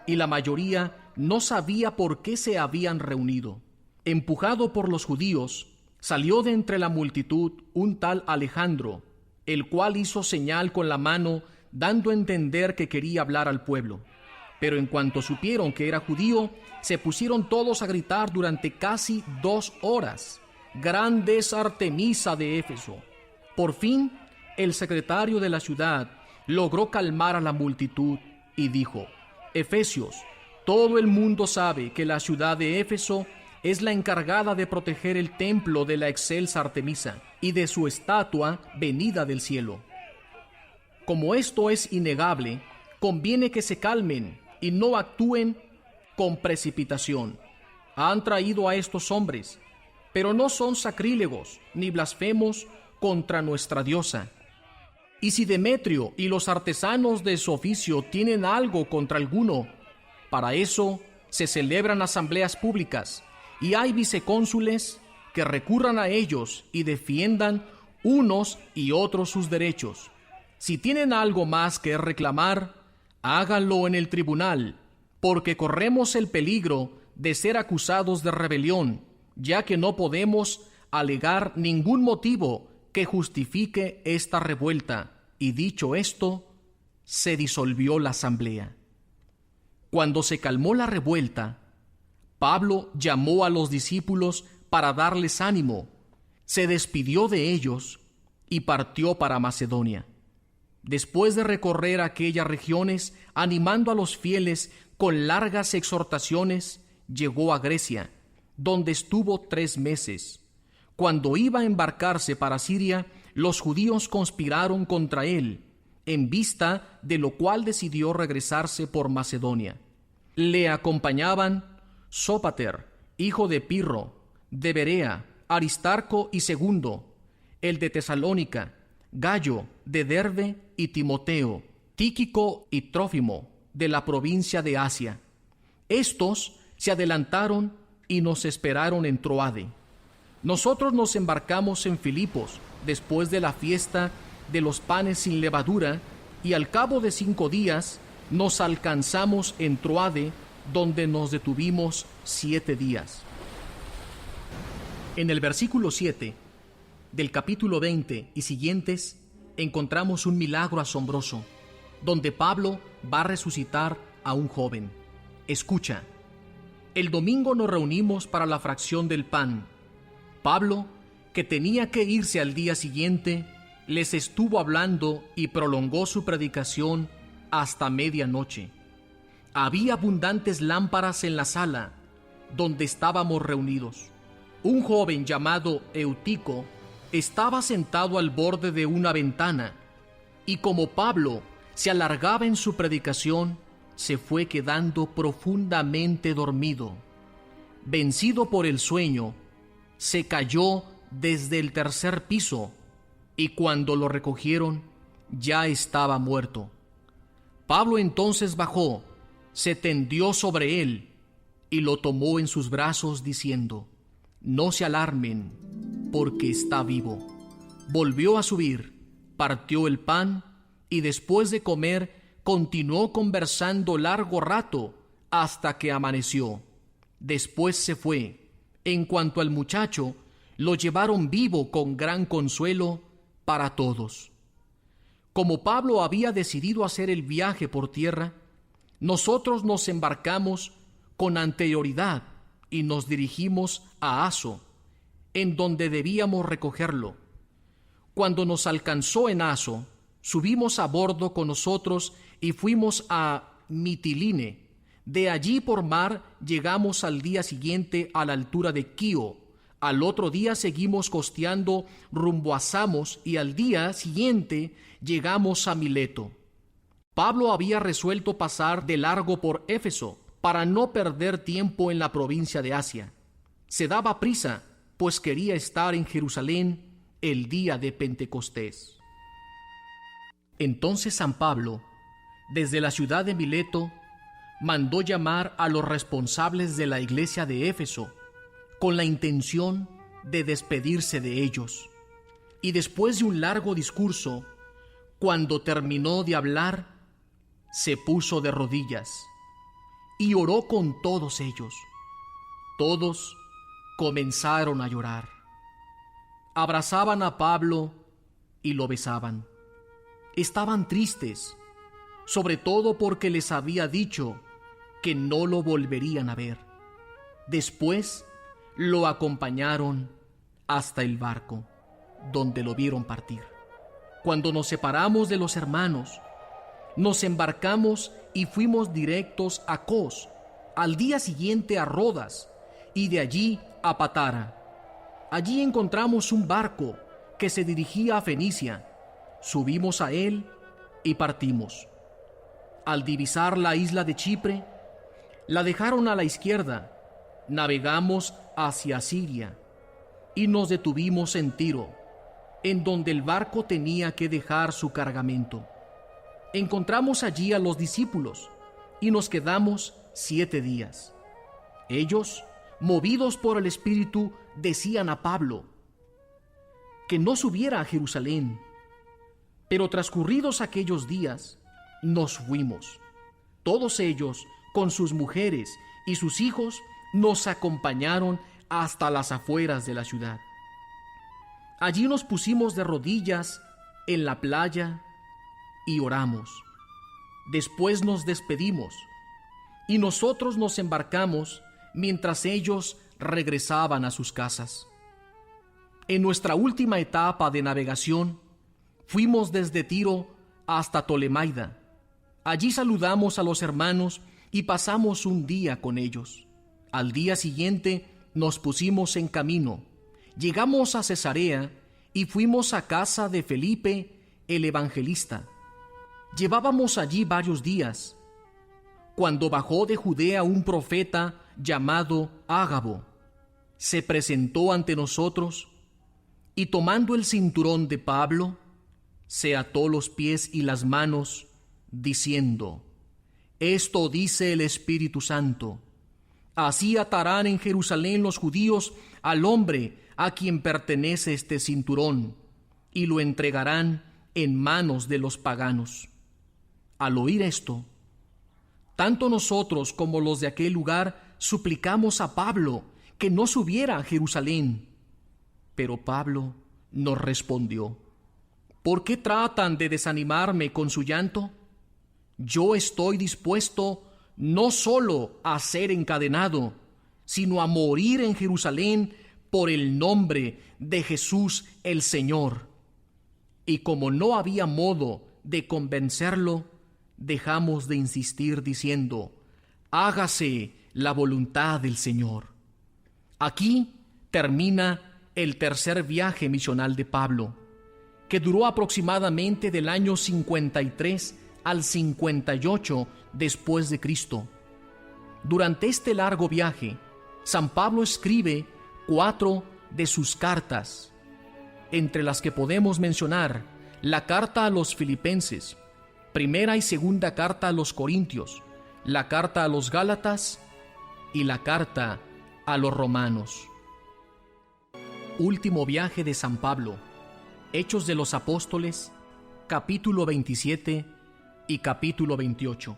y la mayoría no sabía por qué se habían reunido. Empujado por los judíos, salió de entre la multitud un tal Alejandro, el cual hizo señal con la mano, dando a entender que quería hablar al pueblo. Pero en cuanto supieron que era judío, se pusieron todos a gritar durante casi 2 horas: grande es Artemisa de Éfeso. Por fin, el secretario de la ciudad logró calmar a la multitud y dijo: Efesios, todo el mundo sabe que la ciudad de Éfeso es la encargada de proteger el templo de la excelsa Artemisa y de su estatua venida del cielo. Como esto es innegable, conviene que se calmen y no actúen con precipitación. Han traído a estos hombres, pero no son sacrílegos ni blasfemos contra nuestra diosa. Y si Demetrio y los artesanos de su oficio tienen algo contra alguno, para eso se celebran asambleas públicas, y hay vicecónsules que recurran a ellos y defiendan unos y otros sus derechos. Si tienen algo más que reclamar, háganlo en el tribunal, porque corremos el peligro de ser acusados de rebelión, ya que no podemos alegar ningún motivo que justifique esta revuelta. Y dicho esto, se disolvió la asamblea. Cuando se calmó la revuelta, Pablo llamó a los discípulos para darles ánimo, se despidió de ellos y partió para Macedonia. Después de recorrer aquellas regiones, animando a los fieles con largas exhortaciones, llegó a Grecia, donde estuvo 3 meses. Cuando iba a embarcarse para Siria, los judíos conspiraron contra él, en vista de lo cual decidió regresarse por Macedonia. Le acompañaban Sópater, hijo de Pirro, de Berea, Aristarco y Segundo, el de Tesalónica, Gallo, de Derbe y Timoteo, Tíquico y Trófimo, de la provincia de Asia. Estos se adelantaron y nos esperaron en Troade. Nosotros nos embarcamos en Filipos después de la fiesta de los panes sin levadura, y al cabo de 5 días nos alcanzamos en Troade, donde nos detuvimos 7 días. En el versículo 7 del capítulo 20 y siguientes encontramos un milagro asombroso, donde Pablo va a resucitar a un joven. Escucha: el domingo nos reunimos para la fracción del pan. Pablo, que tenía que irse al día siguiente, les estuvo hablando y prolongó su predicación hasta medianoche. Había abundantes lámparas en la sala donde estábamos reunidos. Un joven llamado Eutico estaba sentado al borde de una ventana, y como Pablo se alargaba en su predicación, se fue quedando profundamente dormido. Vencido por el sueño, se cayó desde el 3er piso, y cuando lo recogieron, ya estaba muerto. Pablo entonces bajó, se tendió sobre él, y lo tomó en sus brazos, diciendo: no se alarmen, porque está vivo. Volvió a subir, partió el pan, y después de comer, continuó conversando largo rato hasta que amaneció. Después se fue. En cuanto al muchacho, lo llevaron vivo con gran consuelo para todos. Como Pablo había decidido hacer el viaje por tierra, nosotros nos embarcamos con anterioridad y nos dirigimos a Aso, en donde debíamos recogerlo. Cuando nos alcanzó en Aso, subimos a bordo con nosotros y fuimos a Mitiline. De allí por mar llegamos al día siguiente a la altura de Quío. Al otro día seguimos costeando rumbo a Samos, y al día siguiente llegamos a Mileto. Pablo había resuelto pasar de largo por Éfeso para no perder tiempo en la provincia de Asia. Se daba prisa, pues quería estar en Jerusalén el día de Pentecostés. Entonces San Pablo, desde la ciudad de Mileto, mandó llamar a los responsables de la iglesia de Éfeso, con la intención de despedirse de ellos. Y después de un largo discurso, cuando terminó de hablar, se puso de rodillas y oró con todos ellos. Todos comenzaron a llorar. Abrazaban a Pablo y lo besaban. Estaban tristes, sobre todo porque les había dicho que no lo volverían a ver. Después lo acompañaron hasta el barco, donde lo vieron partir. Cuando nos separamos de los hermanos, nos embarcamos y fuimos directos a Cos, al día siguiente a Rodas, y de allí a Patara. Allí encontramos un barco que se dirigía a Fenicia. Subimos a él y partimos. Al divisar la isla de Chipre, la dejaron a la izquierda. Navegamos hacia Siria y nos detuvimos en Tiro. en donde el barco tenía que dejar su cargamento. Encontramos allí a los discípulos y nos quedamos 7 días. Ellos, movidos por el Espíritu, decían a Pablo que no subiera a Jerusalén. Pero transcurridos aquellos días, nos fuimos. Todos ellos, con sus mujeres y sus hijos, nos acompañaron hasta las afueras de la ciudad. Allí nos pusimos de rodillas en la playa y oramos. Después nos despedimos y nosotros nos embarcamos mientras ellos regresaban a sus casas. En nuestra última etapa de navegación, fuimos desde Tiro hasta Tolemaida. Allí saludamos a los hermanos y pasamos un día con ellos. Al día siguiente nos pusimos en camino. Llegamos a Cesarea y fuimos a casa de Felipe, el evangelista. Llevábamos allí varios días, cuando bajó de Judea un profeta llamado Ágabo. Se presentó ante nosotros y tomando el cinturón de Pablo, se ató los pies y las manos, diciendo: Esto dice el Espíritu Santo: Así atarán en Jerusalén los judíos al hombre a quien pertenece este cinturón, y lo entregarán en manos de los paganos. Al oír esto, tanto nosotros como los de aquel lugar suplicamos a Pablo que no subiera a Jerusalén. Pero Pablo nos respondió: ¿Por qué tratan de desanimarme con su llanto? Yo estoy dispuesto no solo a ser encadenado, sino a morir en Jerusalén por el nombre de Jesús el Señor. Y como no había modo de convencerlo, dejamos de insistir diciendo: hágase la voluntad del Señor. Aquí termina el tercer viaje misional de Pablo, que duró aproximadamente del año 53 al 58 después de Cristo. Durante este largo viaje, San Pablo escribe 4 de sus cartas, entre las que podemos mencionar la carta a los Filipenses, primera y segunda carta a los Corintios, la carta a los Gálatas y la carta a los Romanos. Último viaje de San Pablo. Hechos de los Apóstoles, capítulo 27 y capítulo 28.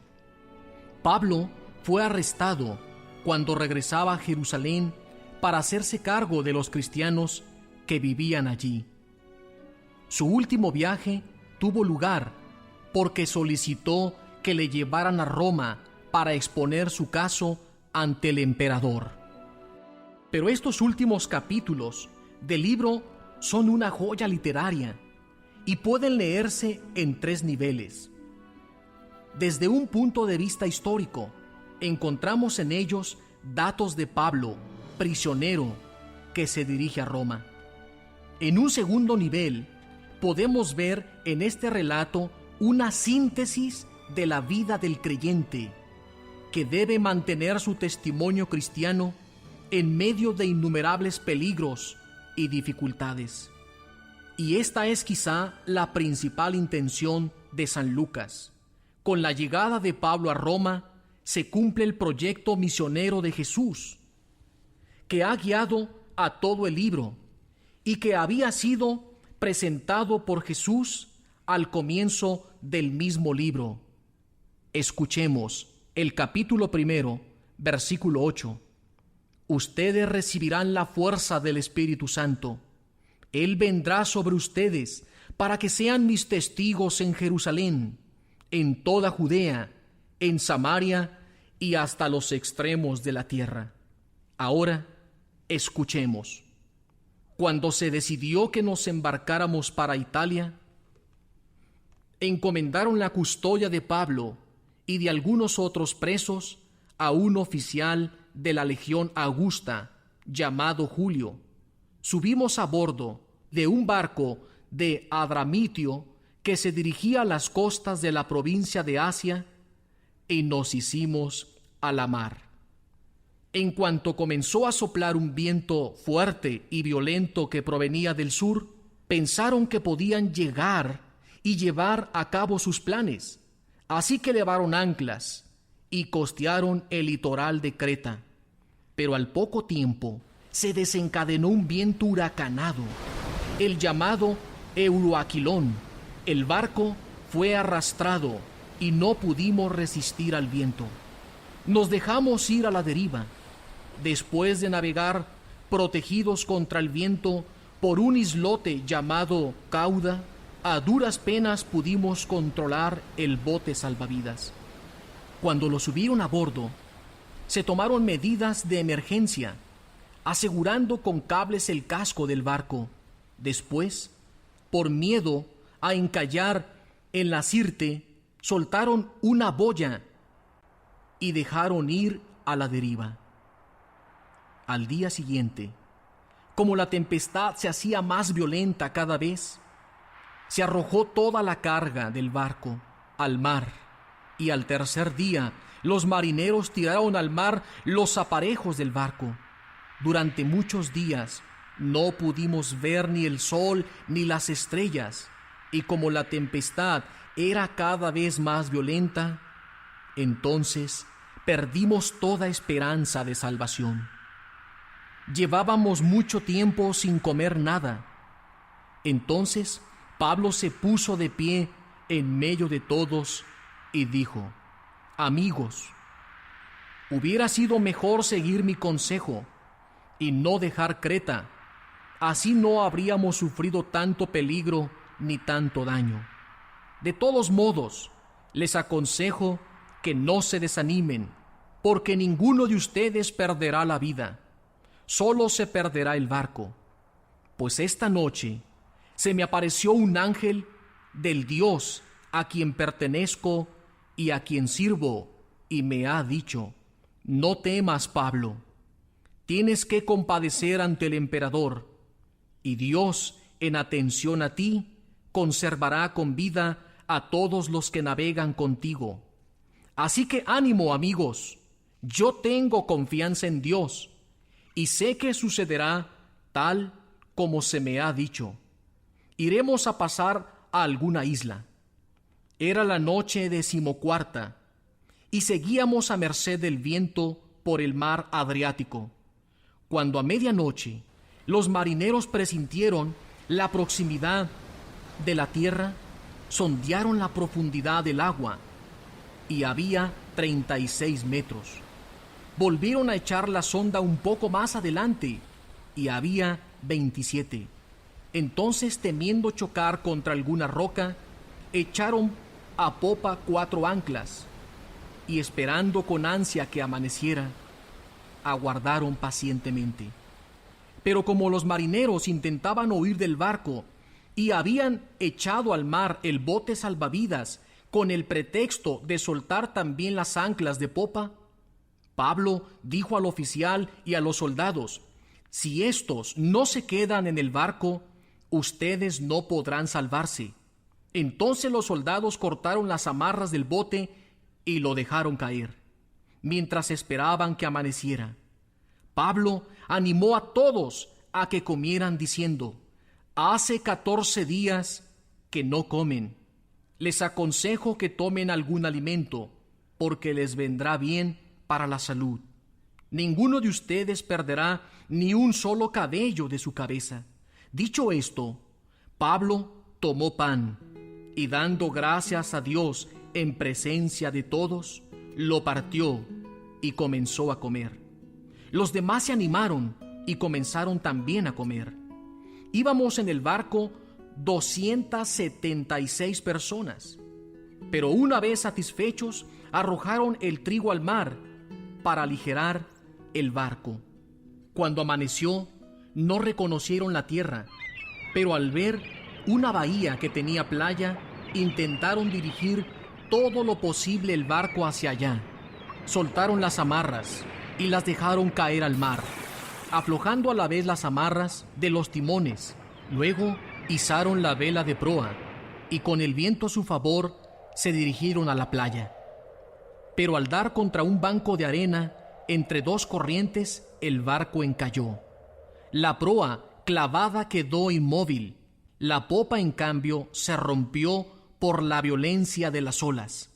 Pablo fue arrestado cuando regresaba a Jerusalén para hacerse cargo de los cristianos que vivían allí. Su último viaje tuvo lugar porque solicitó que le llevaran a Roma para exponer su caso ante el emperador. Pero estos últimos capítulos del libro son una joya literaria y pueden leerse en 3 niveles. Desde un punto de vista histórico, encontramos en ellos datos de Pablo, prisionero, que se dirige a Roma. En un segundo nivel, podemos ver en este relato una síntesis de la vida del creyente, que debe mantener su testimonio cristiano en medio de innumerables peligros y dificultades. Y esta es quizá la principal intención de San Lucas. Con la llegada de Pablo a Roma, se cumple el proyecto misionero de Jesús, que ha guiado a todo el libro y que había sido presentado por Jesús al comienzo del mismo libro. Escuchemos el capítulo 1, versículo 8. Ustedes recibirán la fuerza del Espíritu Santo. Él vendrá sobre ustedes para que sean mis testigos en Jerusalén, en toda Judea, en Samaria y hasta los extremos de la tierra. Ahora, escuchemos. Cuando se decidió que nos embarcáramos para Italia, encomendaron la custodia de Pablo y de algunos otros presos a un oficial de la Legión Augusta, llamado Julio. Subimos a bordo de un barco de Adramitio que se dirigía a las costas de la provincia de Asia y nos hicimos a la mar. En cuanto comenzó a soplar un viento fuerte y violento que provenía del sur, pensaron que podían llegar y llevar a cabo sus planes. Así que levaron anclas y costearon el litoral de Creta. Pero al poco tiempo se desencadenó un viento huracanado, el llamado Euroaquilón. El barco fue arrastrado y no pudimos resistir al viento. Nos dejamos ir a la deriva. Después de navegar protegidos contra el viento por un islote llamado Cauda, a duras penas pudimos controlar el bote salvavidas. Cuando lo subieron a bordo, se tomaron medidas de emergencia, asegurando con cables el casco del barco. Después, por miedo a encallar en la Sirte, soltaron una boya y dejaron ir a la deriva. Al día siguiente, como la tempestad se hacía más violenta cada vez, se arrojó toda la carga del barco al mar, y al tercer día los marineros tiraron al mar los aparejos del barco. Durante muchos días no pudimos ver ni el sol ni las estrellas, y como la tempestad era cada vez más violenta, entonces perdimos toda esperanza de salvación. Llevábamos mucho tiempo sin comer nada. Entonces Pablo se puso de pie en medio de todos y dijo: Amigos, hubiera sido mejor seguir mi consejo y no dejar Creta. Así no habríamos sufrido tanto peligro ni tanto daño. De todos modos, les aconsejo que no se desanimen, porque ninguno de ustedes perderá la vida, solo se perderá el barco. Pues esta noche se me apareció un ángel del Dios a quien pertenezco y a quien sirvo, y me ha dicho: no temas, Pablo, tienes que compadecer ante el emperador, y Dios, en atención a ti, conservará con vida a todos los que navegan contigo. Así que ánimo, amigos, yo tengo confianza en Dios, y sé que sucederá tal como se me ha dicho. Iremos a pasar a alguna isla. Era la noche 14:15, y seguíamos a merced del viento por el mar Adriático, cuando a medianoche los marineros presintieron la proximidad de la tierra. Sondearon la profundidad del agua, y había 36 metros. Volvieron a echar la sonda un poco más adelante, y había 27. Entonces, temiendo chocar contra alguna roca, echaron a popa 4 anclas, y esperando con ansia que amaneciera, aguardaron pacientemente. Pero como los marineros intentaban huir del barco y habían echado al mar el bote salvavidas con el pretexto de soltar también las anclas de popa, Pablo dijo al oficial y a los soldados: si estos no se quedan en el barco, ustedes no podrán salvarse. Entonces los soldados cortaron las amarras del bote y lo dejaron caer, mientras esperaban que amaneciera. Pablo animó a todos a que comieran, diciendo: hace 14 días que no comen. Les aconsejo que tomen algún alimento, porque les vendrá bien para la salud. Ninguno de ustedes perderá ni un solo cabello de su cabeza. Dicho esto, Pablo tomó pan, y dando gracias a Dios en presencia de todos, lo partió y comenzó a comer. Los demás se animaron y comenzaron también a comer. Íbamos en el barco 276 personas, pero una vez satisfechos, arrojaron el trigo al mar para aligerar el barco. Cuando amaneció, no reconocieron la tierra, pero al ver una bahía que tenía playa, intentaron dirigir todo lo posible el barco hacia allá. Soltaron las amarras y las dejaron caer al mar, aflojando a la vez las amarras de los timones. Luego izaron la vela de proa y con el viento a su favor se dirigieron a la playa. Pero al dar contra un banco de arena entre 2 corrientes, el barco encalló. La proa clavada quedó inmóvil La popa, en cambio, se rompió por la violencia de las olas.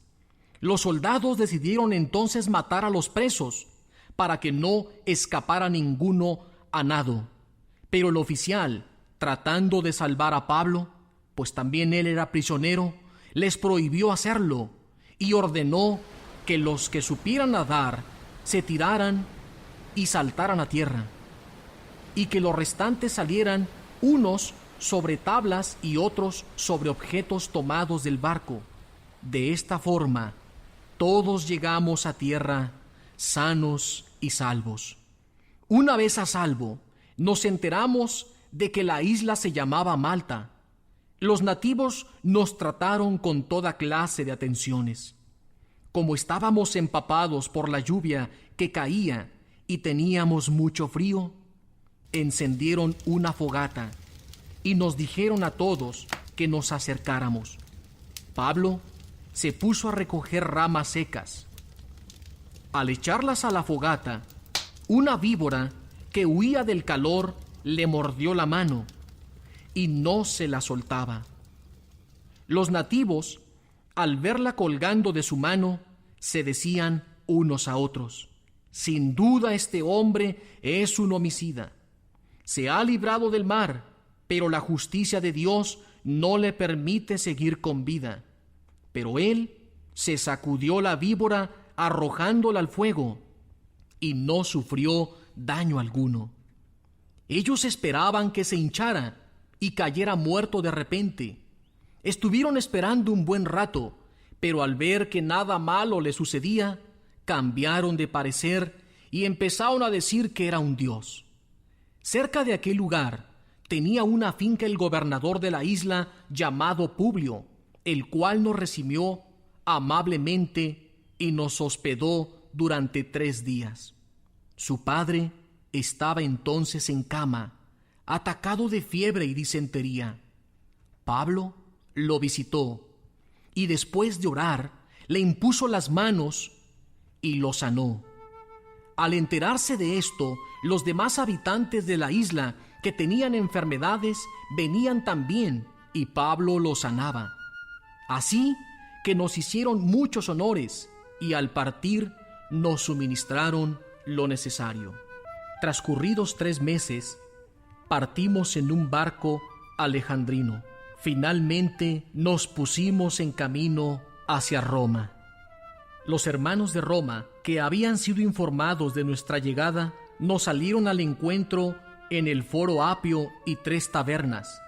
Los soldados decidieron entonces matar a los presos para que no escapara ninguno a nado. Pero el oficial, tratando de salvar a Pablo, pues también él era prisionero, les prohibió hacerlo y ordenó que los que supieran nadar se tiraran y saltaran a tierra, y que los restantes salieran, unos sobre tablas y otros sobre objetos tomados del barco. De esta forma, todos llegamos a tierra sanos y salvos. Una vez a salvo, nos enteramos de que la isla se llamaba Malta. Los nativos nos trataron con toda clase de atenciones. Como estábamos empapados por la lluvia que caía y teníamos mucho frío, encendieron una fogata y nos dijeron a todos que nos acercáramos. Pablo se puso a recoger ramas secas. Al echarlas a la fogata, una víbora que huía del calor le mordió la mano y no se la soltaba. Los nativos, al verla colgando de su mano, se decían unos a otros: sin duda este hombre es un homicida. Se ha librado del mar, pero la justicia de Dios no le permite seguir con vida. Pero él se sacudió la víbora arrojándola al fuego y no sufrió daño alguno. Ellos esperaban que se hinchara y cayera muerto de repente. Estuvieron esperando un buen rato, pero al ver que nada malo le sucedía, cambiaron de parecer y empezaron a decir que era un dios. Cerca de aquel lugar tenía una finca el gobernador de la isla llamado Publio, el cual nos recibió amablemente y nos hospedó durante 3 días. Su padre estaba entonces en cama, atacado de fiebre y disentería. Pablo lo visitó y después de orar le impuso las manos y lo sanó. Al enterarse de esto, los demás habitantes de la isla que tenían enfermedades venían también y Pablo los sanaba. Así que nos hicieron muchos honores y al partir nos suministraron lo necesario. Transcurridos 3 meses, partimos en un barco alejandrino. Finalmente nos pusimos en camino hacia Roma. Los hermanos de Roma, que habían sido informados de nuestra llegada, nos salieron al encuentro en el Foro Apio y 3 tabernas.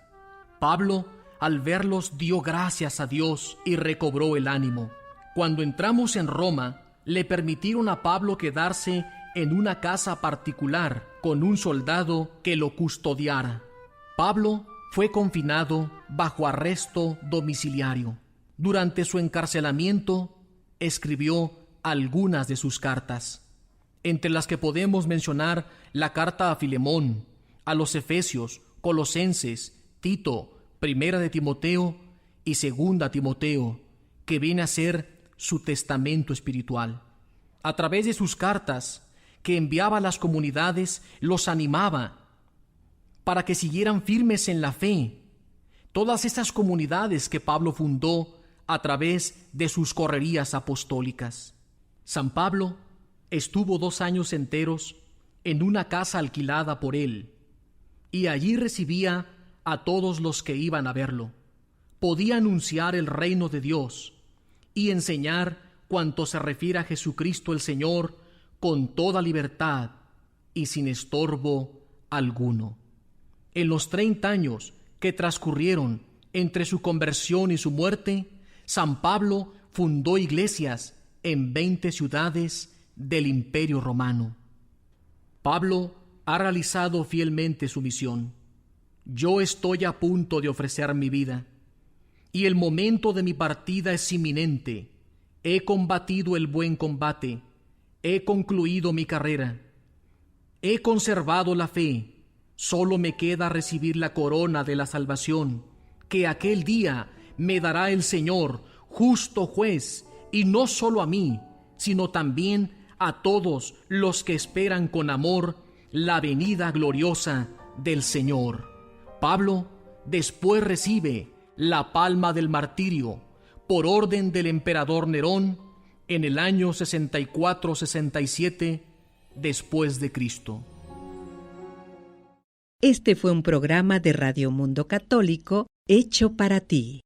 Pablo, al verlos, dio gracias a Dios y recobró el ánimo. Cuando entramos en Roma, le permitieron a Pablo quedarse en una casa particular con un soldado que lo custodiara. Pablo fue confinado bajo arresto domiciliario. Durante su encarcelamiento, escribió algunas de sus cartas, entre las que podemos mencionar la carta a Filemón, a los Efesios, Colosenses, Tito, Primera de Timoteo y Segunda Timoteo, que viene a ser su testamento espiritual. A través de sus cartas que enviaba a las comunidades, los animaba para que siguieran firmes en la fe. Todas estas comunidades que Pablo fundó a través de sus correrías apostólicas. San Pablo estuvo 2 años enteros en una casa alquilada por él, y allí recibía a todos los que iban a verlo. Podía anunciar el reino de Dios y enseñar cuanto se refiere a Jesucristo el Señor con toda libertad y sin estorbo alguno. En los 30 años que transcurrieron entre su conversión y su muerte, San Pablo fundó iglesias en 20 ciudades del Imperio Romano. Pablo ha realizado fielmente su misión. Yo estoy a punto de ofrecer mi vida, y el momento de mi partida es inminente. He combatido el buen combate, he concluido mi carrera, he conservado la fe. Solo me queda recibir la corona de la salvación, que aquel día me dará el Señor, justo juez, y no solo a mí, sino también a todos los que esperan con amor la venida gloriosa del Señor. Pablo Después recibe la palma del martirio por orden del emperador Nerón en el año 64-67 después de Cristo. Este fue un programa de Radio Mundo Católico hecho para ti.